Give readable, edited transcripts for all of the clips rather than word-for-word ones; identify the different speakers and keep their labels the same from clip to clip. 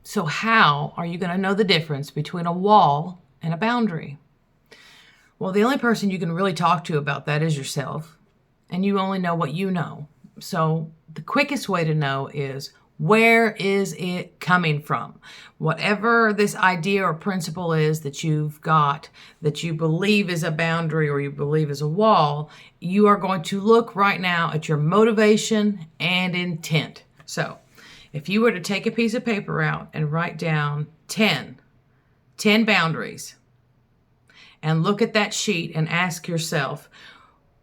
Speaker 1: So how are you going to know the difference between a wall and a boundary? Well, the only person you can really talk to about that is yourself, and you only know what you know. So the quickest way to know is, where is it coming from? Whatever this idea or principle is that you've got, that you believe is a boundary or you believe is a wall, you are going to look right now at your motivation and intent. So if you were to take a piece of paper out and write down 10 boundaries, and look at that sheet and ask yourself,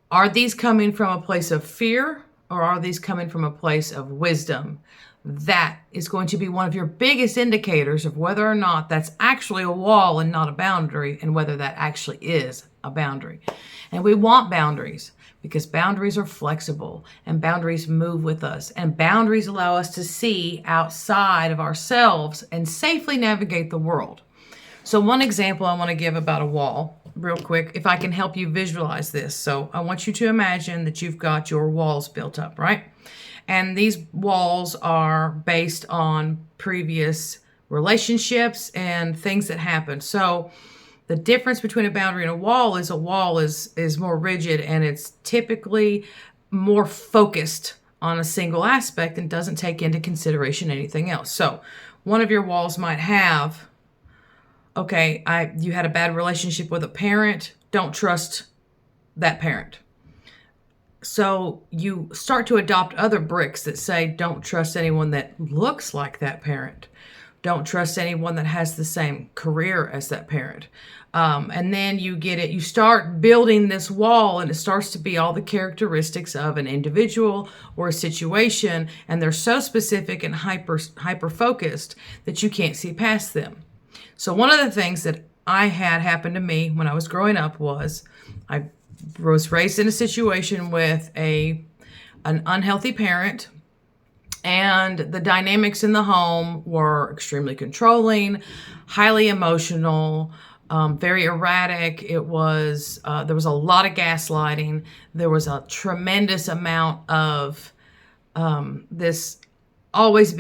Speaker 1: are these coming from a place of fear or are these coming from a place of wisdom? That is going to be one of your biggest indicators of whether or not that's actually a wall and not a boundary, and whether that actually is a boundary. And we want boundaries because boundaries are flexible and boundaries move with us, and boundaries allow us to see outside of ourselves and safely navigate the world. So one example I want to give about a wall real quick, if I can help you visualize this. So I want you to imagine that you've got your walls built up, right? And these walls are based on previous relationships and things that happened. So the difference between a boundary and a wall is more rigid, and it's typically more focused on a single aspect and doesn't take into consideration anything else. So one of your walls might have, okay, you had a bad relationship with a parent, don't trust that parent. So you start to adopt other bricks that say, don't trust anyone that looks like that parent. Don't trust anyone that has the same career as that parent. And then you start building this wall, and it starts to be all the characteristics of an individual or a situation. And they're so specific and hyper focused that you can't see past them. So one of the things that I had happen to me when I was growing up was I was raised in a situation with an unhealthy parent, and the dynamics in the home were extremely controlling, highly emotional, very erratic. There was a lot of gaslighting. There was a tremendous amount of this always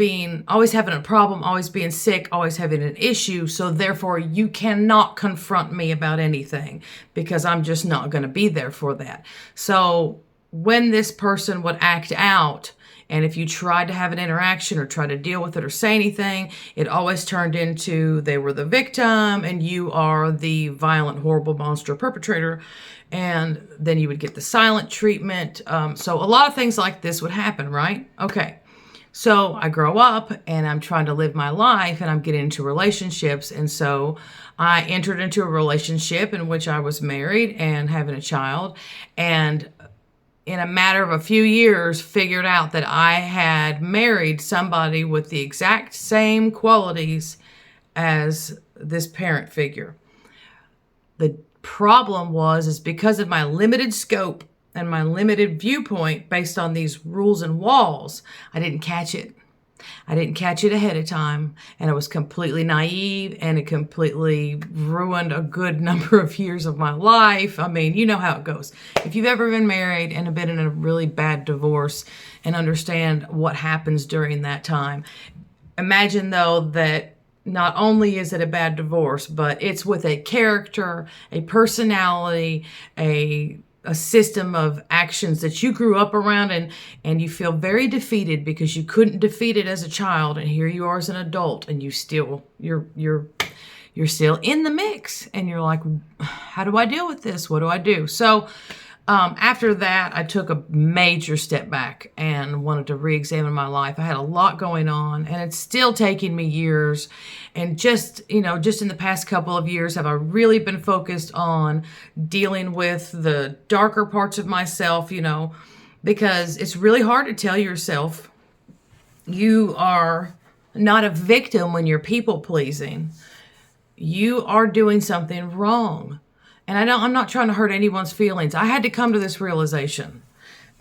Speaker 1: having a problem, always being sick, always having an issue. So therefore you cannot confront me about anything because I'm just not going to be there for that. So when this person would act out, and if you tried to have an interaction or try to deal with it or say anything, it always turned into they were the victim and you are the violent, horrible monster perpetrator. And then you would get the silent treatment. So a lot of things like this would happen, right? Okay. So I grow up and I'm trying to live my life and I'm getting into relationships. And so I entered into a relationship in which I was married and having a child. And in a matter of a few years, figured out that I had married somebody with the exact same qualities as this parent figure. The problem is because of my limited scope and my limited viewpoint based on these rules and walls, I didn't catch it. I didn't catch it ahead of time, and I was completely naive, and it completely ruined a good number of years of my life. I mean, you know how it goes. If you've ever been married and have been in a really bad divorce and understand what happens during that time, imagine though that not only is it a bad divorce, but it's with a character, a personality, a system of actions that you grew up around, and you feel very defeated because you couldn't defeat it as a child, and here you are as an adult, and you're still in the mix, and you're like, how do I deal with this? What do I do? So after that, I took a major step back and wanted to re-examine my life. I had a lot going on, and it's still taking me years. And just in the past couple of years, have I really been focused on dealing with the darker parts of myself, because it's really hard to tell yourself you are not a victim when you're people pleasing. You are doing something wrong. And I'm not trying to hurt anyone's feelings. I had to come to this realization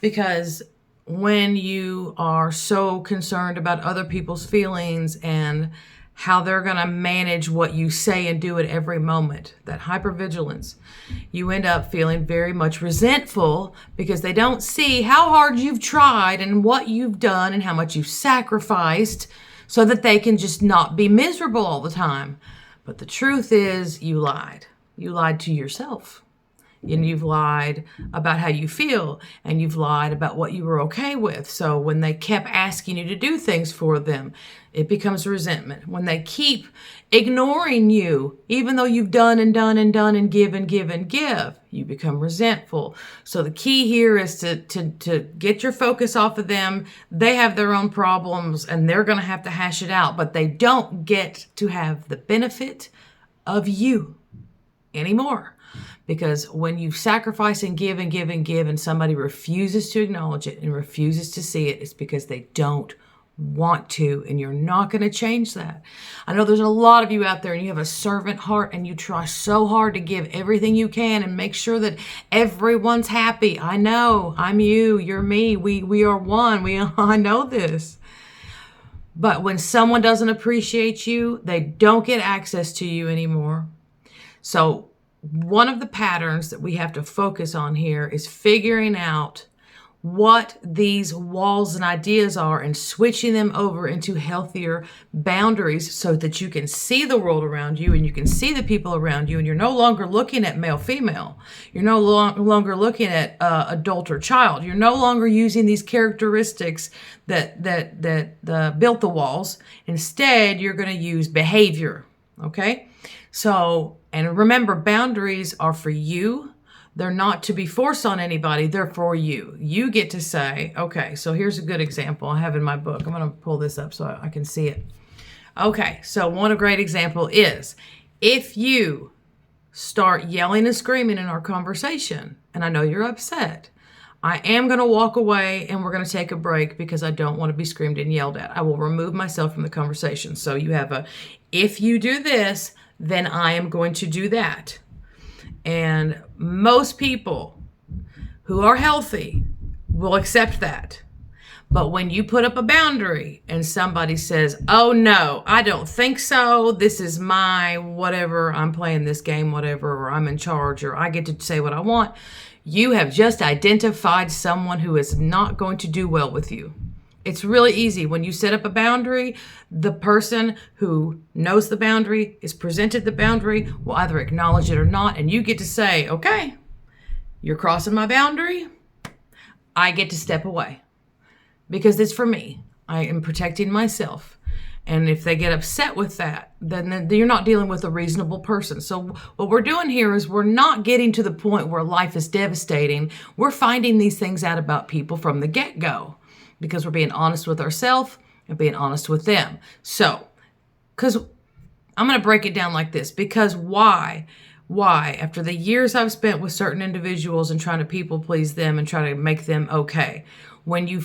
Speaker 1: because when you are so concerned about other people's feelings and how they're going to manage what you say and do at every moment, that hypervigilance, you end up feeling very much resentful because they don't see how hard you've tried and what you've done and how much you've sacrificed so that they can just not be miserable all the time. But the truth is, you lied. You lied to yourself. And you've lied about how you feel, and you've lied about what you were okay with. So when they kept asking you to do things for them, it becomes resentment. When they keep ignoring you, even though you've done and done and done and give and give and give, you become resentful. So the key here is to get your focus off of them. They have their own problems, and they're going to have to hash it out, but they don't get to have the benefit of you anymore. Because when you sacrifice and give and give and give, and somebody refuses to acknowledge it and refuses to see it, it's because they don't want to, and you're not going to change that. I know there's a lot of you out there, and you have a servant heart, and you try so hard to give everything you can and make sure that everyone's happy. I know. I'm you. You're me. We are one. I know this. But when someone doesn't appreciate you, they don't get access to you anymore. So one of the patterns that we have to focus on here is figuring out what these walls and ideas are and switching them over into healthier boundaries so that you can see the world around you and you can see the people around you, and you're no longer looking at male, female. You're no longer looking at adult or child. You're no longer using these characteristics that built the walls. Instead, you're going to use behavior. Okay? So, and remember, boundaries are for you. They're not to be forced on anybody. They're for you. You get to say, okay, so here's a good example I have in my book. I'm going to pull this up so I can see it. Okay, so one great example is if you start yelling and screaming in our conversation, and I know you're upset, I am going to walk away and we're going to take a break because I don't want to be screamed and yelled at. I will remove myself from the conversation. So you have if you do this, then I am going to do that. And most people who are healthy will accept that. But when you put up a boundary and somebody says, oh no, I don't think so, this is my whatever, I'm playing this game, whatever, or I'm in charge, or I get to say what I want, you have just identified someone who is not going to do well with you. It's really easy. When you set up a boundary, the person who knows the boundary, is presented the boundary, will either acknowledge it or not. And you get to say, okay, you're crossing my boundary. I get to step away because it's for me. I am protecting myself. And if they get upset with that, then you're not dealing with a reasonable person. So what we're doing here is we're not getting to the point where life is devastating. We're finding these things out about people from the get-go, because we're being honest with ourselves and being honest with them. So, because I'm going to break it down like this, because why, after the years I've spent with certain individuals and trying to people please them and try to make them okay, when you,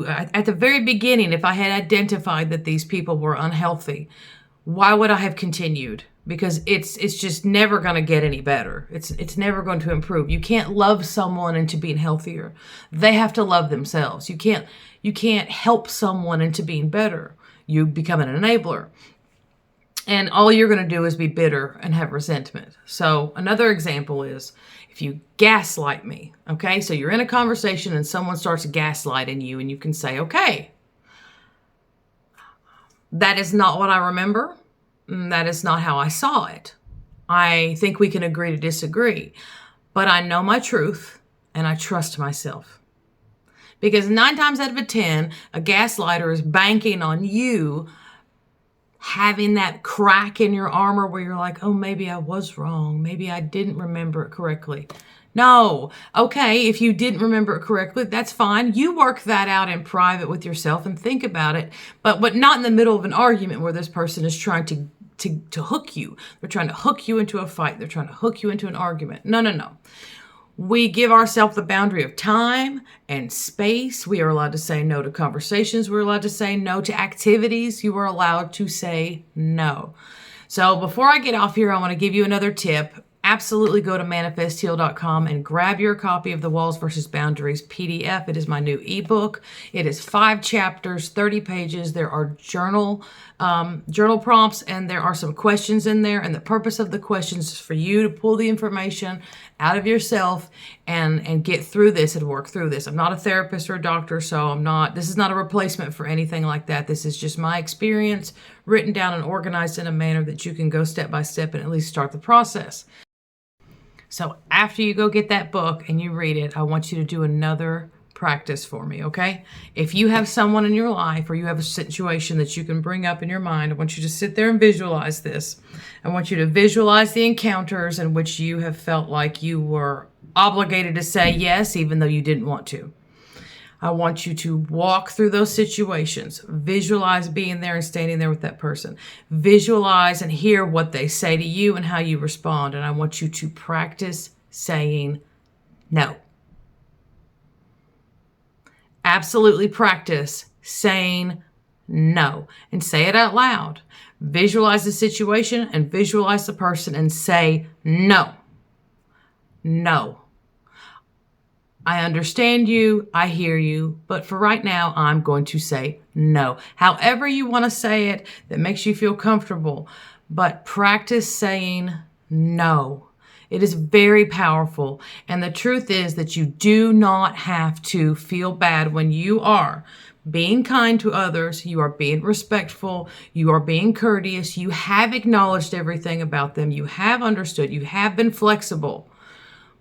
Speaker 1: at the very beginning, if I had identified that these people were unhealthy, why would I have continued? Because it's just never going to get any better. It's never going to improve. You can't love someone into being healthier. They have to love themselves. You can't help someone into being better. You become an enabler. And all you're going to do is be bitter and have resentment. So another example is if you gaslight me, okay? So you're in a conversation and someone starts gaslighting you, and you can say, okay, that is not what I remember. That is not how I saw it. I think we can agree to disagree, but I know my truth and I trust myself. Because 9 times out of 10, a gaslighter is banking on you having that crack in your armor where you're like, oh, maybe I was wrong. Maybe I didn't remember it correctly. No. Okay, if you didn't remember it correctly, that's fine. You work that out in private with yourself and think about it, but not in the middle of an argument where this person is trying to hook you. They're trying to hook you into a fight. They're trying to hook you into an argument. No. We give ourselves the boundary of time and space. We are allowed to say no to conversations. We're allowed to say no to activities. You are allowed to say no. So before I get off here, I want to give you another tip. Absolutely go to manifestheal.com and grab your copy of the Walls versus Boundaries PDF. It is my new ebook. It is 5 chapters, 30 pages. There are journal journal prompts, and there are some questions in there, and the purpose of the questions is for you to pull the information out of yourself and get through this and work through this. I'm not a therapist or a doctor, so this is not a replacement for anything like that. This is just my experience written down and organized in a manner that you can go step by step and at least start the process. So after you go get that book and you read it, I want you to do another practice for me, okay? If you have someone in your life or you have a situation that you can bring up in your mind, I want you to sit there and visualize this. I want you to visualize the encounters in which you have felt like you were obligated to say yes, even though you didn't want to. I want you to walk through those situations. Visualize being there and standing there with that person. Visualize and hear what they say to you and how you respond. And I want you to practice saying no. Absolutely practice saying no and say it out loud. Visualize the situation and visualize the person and say no. No. I understand you, I hear you, but for right now, I'm going to say no. However you want to say it that makes you feel comfortable, but practice saying no. It is very powerful. And the truth is that you do not have to feel bad when you are being kind to others, you are being respectful, you are being courteous, you have acknowledged everything about them, you have understood, you have been flexible.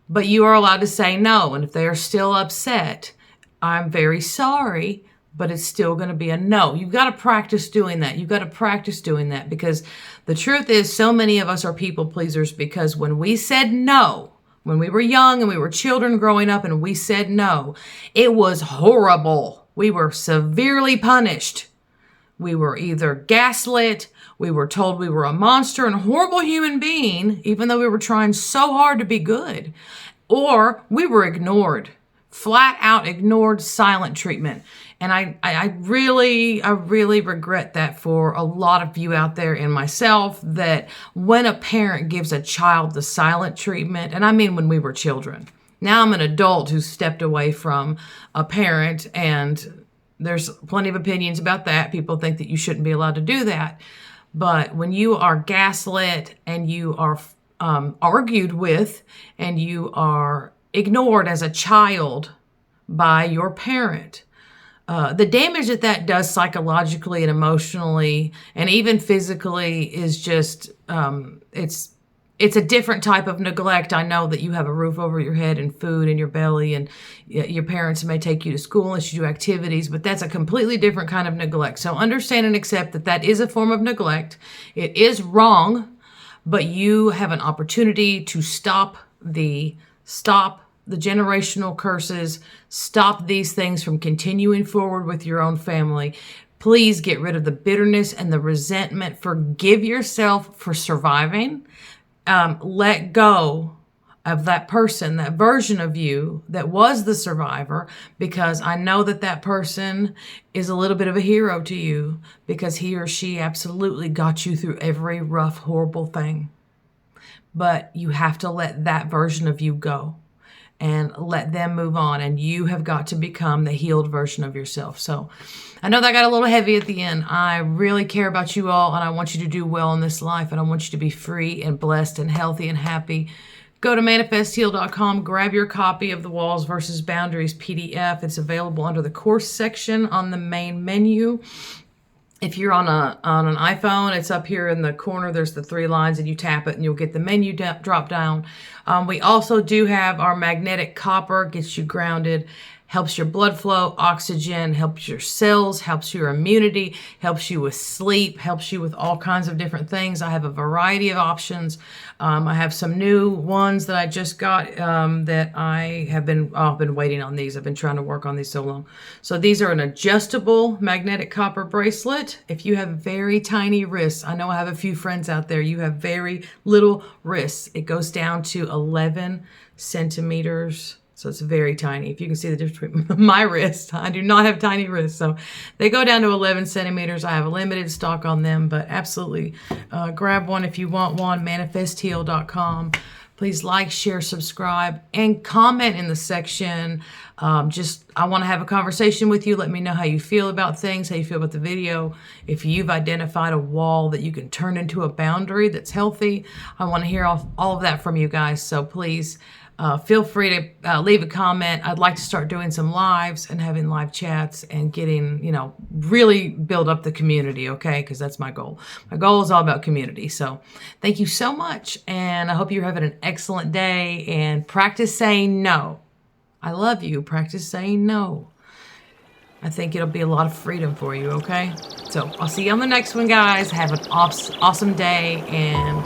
Speaker 1: But you are allowed to say no. And if they are still upset, I'm very sorry, but it's still going to be a no. You've got to practice doing that. You've got to practice doing that, because the truth is so many of us are people pleasers, because when we said no, when we were young and we were children growing up and we said no, it was horrible. We were severely punished. We were either gaslit, we were told we were a monster and a horrible human being, even though we were trying so hard to be good, or we were ignored, flat out ignored, silent treatment. And I really regret that for a lot of you out there and myself, that when a parent gives a child the silent treatment, and I mean when we were children. Now I'm an adult who stepped away from a parent, and there's plenty of opinions about that. People think that you shouldn't be allowed to do that. But when you are gaslit and you are argued with and you are ignored as a child by your parent, the damage that does psychologically and emotionally and even physically is just, it's a different type of neglect. I know that you have a roof over your head and food in your belly, and your parents may take you to school and you do activities, but that's a completely different kind of neglect. So understand and accept that that is a form of neglect. It is wrong, but you have an opportunity to stop the generational curses, stop these things from continuing forward with your own family. Please get rid of the bitterness and the resentment. Forgive yourself for surviving. Let go of that person, that version of you that was the survivor, because I know that person is a little bit of a hero to you, because he or she absolutely got you through every rough, horrible thing. But you have to let that version of you go and let them move on, and you have got to become the healed version of yourself. So I know that got a little heavy at the end. I really care about you all, and I want you to do well in this life, and I want you to be free and blessed and healthy and happy. Go to manifestheal.com, grab your copy of the Walls versus Boundaries PDF. It's available under the course section on the main menu. If you're on an iPhone, it's up here in the corner. There's the 3 lines, and you tap it and you'll get the menu drop down. We also do have our magnetic copper, gets you grounded, helps your blood flow, oxygen, helps your cells, helps your immunity, helps you with sleep, helps you with all kinds of different things. I have a variety of options. I have some new ones that I just got that I have been waiting on these. I've been trying to work on these so long. So these are an adjustable magnetic copper bracelet. If you have very tiny wrists, I know I have a few friends out there, you have very little wrists. It goes down to 11 centimeters. So it's very tiny. If you can see the difference between my wrist, I do not have tiny wrists. So they go down to 11 centimeters. I have a limited stock on them, but absolutely grab one if you want one. Manifestheal.com. Please like, share, subscribe, and comment in the section. I want to have a conversation with you. Let me know how you feel about things, how you feel about the video. If you've identified a wall that you can turn into a boundary that's healthy, I want to hear all of that from you guys. So please feel free to leave a comment. I'd like to start doing some lives and having live chats and getting, really build up the community, okay? Because that's my goal. My goal is all about community. So thank you so much. And I hope you're having an excellent day, and practice saying no. I love you. Practice saying no. I think it'll be a lot of freedom for you, okay? So I'll see you on the next one, guys. Have an awesome day, and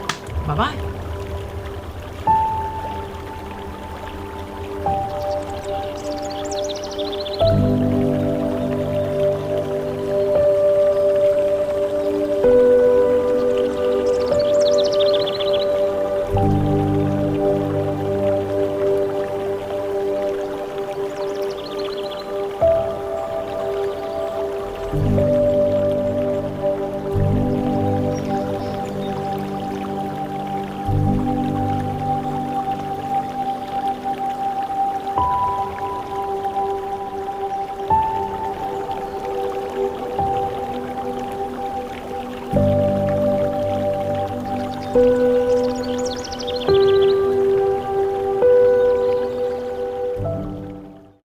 Speaker 1: bye-bye. Thank you.